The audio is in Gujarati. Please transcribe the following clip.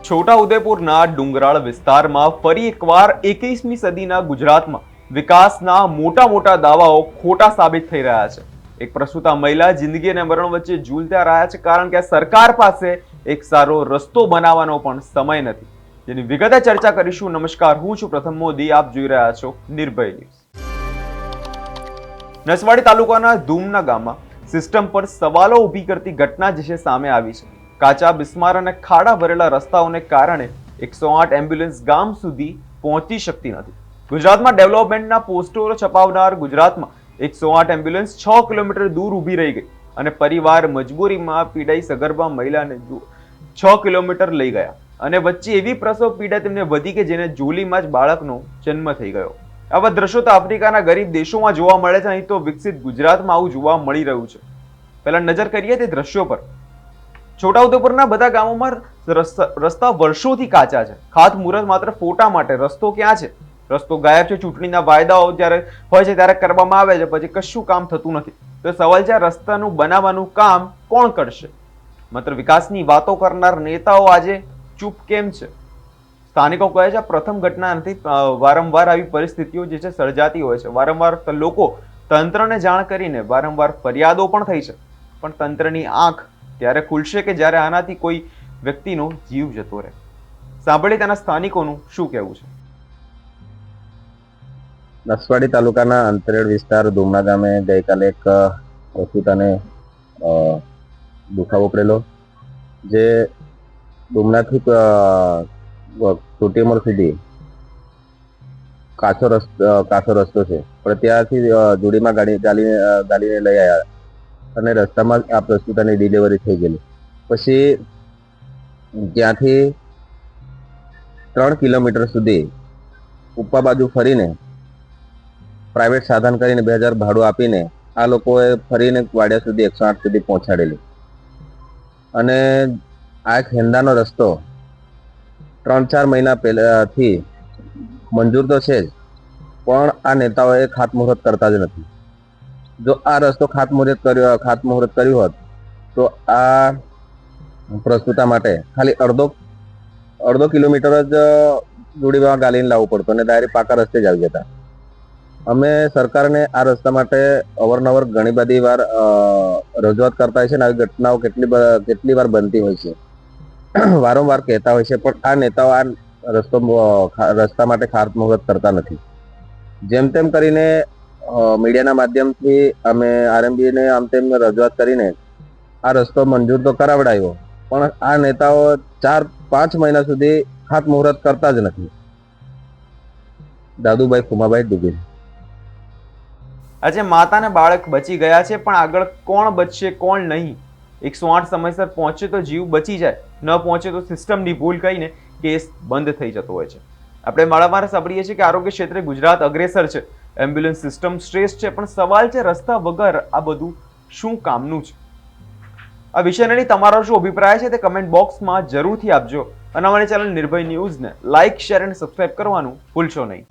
છોટાઉદેપુરના ડુંગરાળ વિસ્તારમાં ફરી એકવાર 21મી સદીના ગુજરાતમાં વિકાસના મોટા મોટા દાવાઓ ખોટા સાબિત થઈ રહ્યા છે। એક પ્રસૂતા મહિલા જિંદગી અને મરણ વચ્ચે ઝૂલતા રહ્યા છે, કારણ કે સરકાર પાસે એક સારો રસ્તો બનાવવાનો પણ સમય નથી, જેની વિગતે ચર્ચા કરીશું। નમસ્કાર, હું છું પ્રથમ મોદી, આપ જોઈ રહ્યા છો નિર્ભય ન્યૂઝ। નસવાડી તાલુકાના ધૂમના ગામમાં સિસ્ટમ પર સવાલો ઊભી કરતી ઘટના જે છે સામે આવી છે। કાચા, બિસ્માર અને ખાડા ભરેલા રસ્તાઓને કારણે 108 એમ્બ્યુલન્સ ગામ સુધી પહોંચી શકતી નથી। ગુજરાતમાં ડેવલપમેન્ટના પોસ્ટરો છપાવનાર ગુજરાતમાં 108 એમ્બ્યુલન્સ 6 કિલોમીટર દૂર ઊભી રહી ગઈ અને પરિવાર મજબૂરીમાં પીડાઈ સગર્ભા મહિલાને 6 કિલોમીટર લઈ ગયા અને વચ્ચે એવી પ્રસવ પીડા તેમને વધી કે જેને જોલીમાં જ બાળકનો જન્મ થઈ ગયો। આવા દ્રશ્યો તો આફ્રિકાના ગરીબ દેશોમાં જોવા મળે છે, અહીં તો વિકસિત ગુજરાતમાં આવું જોવા મળી રહ્યું છે। પહેલા નજર કરીએ તે દ્રશ્યો પર। છોટાઉદેપુરના બધા ગામોમાં રસ્તા વર્ષોથી કાચા છે। ખાતમુહૂર્ત માત્ર ફોટા માટે। રસ્તો ક્યાં છે? રસ્તો ગાયબ છે। ચૂંટણીના વાયદાઓ જ્યારે હોય છે ત્યારે કરવામાં આવે છે, પછી કશું કામ થતું નથી। તો સવાલ છે, રસ્તાનું બનાવવાનું કામ કોણ કરશે? માત્ર વિકાસની વાતો કરનાર નેતાઓ આજે ચૂપ કેમ છે? સ્થાનિકો કહે છે પ્રથમ ઘટના નથી, વારંવાર આવી પરિસ્થિતિઓ જે છે સર્જાતી હોય છે। વારંવાર લોકો તંત્રને જાણ કરીને વારંવાર ફરિયાદો પણ થઈ છે, પણ તંત્રની આંખ ત્યારે ખુલશે કે જ્યારે આનાથી કોઈ વ્યક્તિનો જીવ જતો રહે। સાંભળી તેના સ્થાનિકોનું શું કહેવું છે। નસવાડી તાલુકાના અંતરિયાળ વિસ્તાર ધૂમના ગામે ગઈકાલે એક પ્રસૂતાને દુખાવો પડેલો, જે ધૂમનાથી ચોટીમર સુધી કાચો રસ્તો છે, પણ ત્યાંથી જોડીમાં ગાડીને લઈ આવ્યા અને રસ્તામાં આ પ્રસૂતાની ડિલિવરી થઈ ગયેલી। પછી ત્યાંથી 3 કિલોમીટર સુધી ઉપા બાજુ ફરીને પ્રાઇવેટ સાધન કરીને 2000 ભાડું આપીને આ લોકોએ ફરીને વાડિયા સુધી 108 સુધી પહોંચાડેલી। અને આ એક હેંદાનો રસ્તો 3-4 મહિના પહેલાથી મંજૂર તો છે જ, પણ આ નેતાઓએ ખાતમુહૂર્ત કરતા જ નથી। જો આ રસ્તો ખાતમુહૂર્ત કર્યું હોત તો આ પ્રસ્તુતા માટે ખાલી અડધો કિલોમીટર જ જોડીમાં ગાલીને લાવવું પડતું અને ડાયરેક્ટ પાકા રસ્તે જ આવી જતા। અમે સરકારને આ રસ્તા માટે અવારનવાર ઘણી બધી વાર રજૂઆત કરતા હોય છે અને આવી ઘટનાઓ કેટલી વાર બનતી હોય છે, વારંવાર કહેતા હોય છે, પણ આ નેતાઓ આ રસ્તા માટે ખાતમુહૂર્ત કરતા નથી। જેમ તેમ કરીને મીડિયાના માધ્યમથી અમે આરએમબીને આમ તેમ રજૂઆત કરીને આ રસ્તો મંજૂર તો કરાવડાવ્યો, પણ આ નેતાઓ 4-5 મહિના સુધી ખાતમુહૂર્ત કરતા જ નથી। દાદુભાઈ ફુમાભાઈ ડુગર। આજે માતા અને બાળક બચી ગયા છે, પણ આગળ કોણ બચશે કોણ નહીં? 108 સમયસર પહોંચે તો જીવ બચી જાય, ન પહોંચે તો સિસ્ટમની ભૂલ કહીને કેસ બંધ થઈ જતો હોય છે। આપણે વારંવાર સાંભળીએ છીએ કે આરોગ્ય ક્ષેત્રે ગુજરાત અગ્રેસર છે, એમ્બ્યુલન્સ સિસ્ટમ શ્રેષ્ઠ છે, પણ સવાલ છે રસ્તા વગર આ બધું શું કામનું છે? આ વિષયને તમારો શું અભિપ્રાય છે તે કમેન્ટ બોક્સમાં જરૂરથી આપજો અને અમારી ચેનલ નિર્ભય ન્યૂઝને લાઇક, શેર અને સબસ્ક્રાઇબ કરવાનું ભૂલશો નહીં।